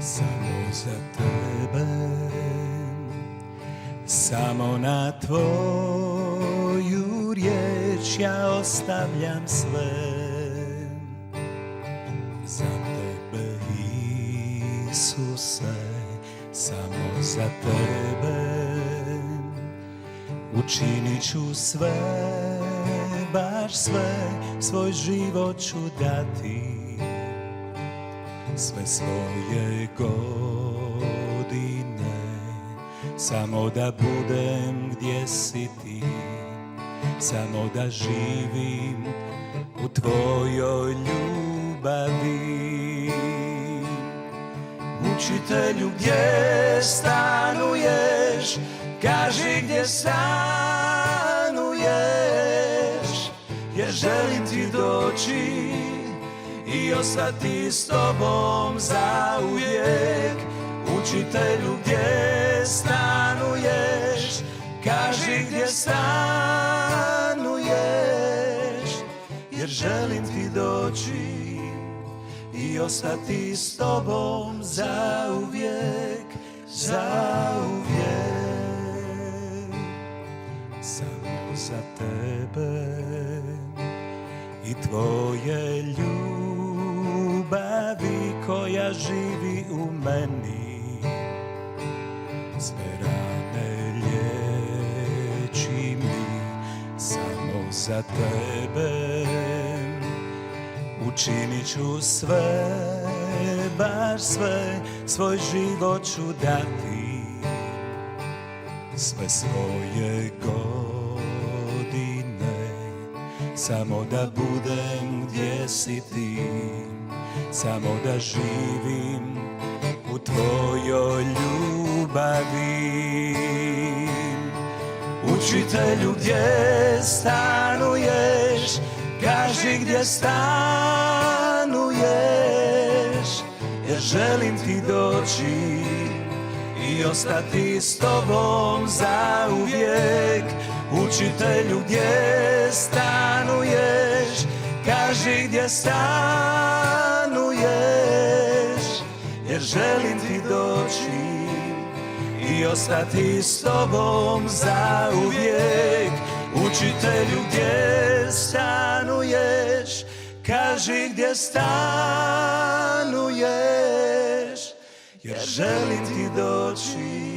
Samo za tebe, samo na tvoju riječ ja ostavljam sve. Za tebe, Isuse, samo za tebe učinit ću sve, baš sve, svoj život ću dati. Sve svoje godine, samo da budem gdje si ti, samo da živim u tvojoj ljubavi. Učitelju, gdje stanuješ, kaži gdje stanuješ, jer želim ti doći i ostati s tobom zauvijek. Učitelju, gdje stanuješ, kaži gdje stanuješ, jer želim ti doći i ostati s tobom zauvijek, zauvijek. Samo za tebe i tvoje ljubavi koja živi u meni, sve rane liječi mi. Samo za tebe učinit ću sve, baš sve, svoj život ću dati. Sve svoje godine, samo da budem gdje si ti, samo da živim u tvojoj ljubavi. Učitelju, gdje stanuješ, kaži gdje stanuješ, jer želim ti doći i ostati s tobom zauvijek. Učitelju, gdje stanuješ, kaži gdje stanuješ, jer želim ti doći i ostati s tobom zauvijek. Učitelju, gdje stanuješ, kaži gdje stanuješ, jer želim ti doći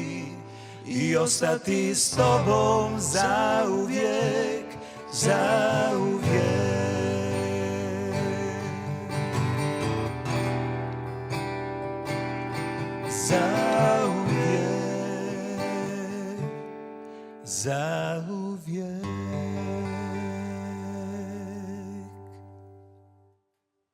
i ostati s tobom zauvijek, zauvijek. Zauvijek, zauvijek.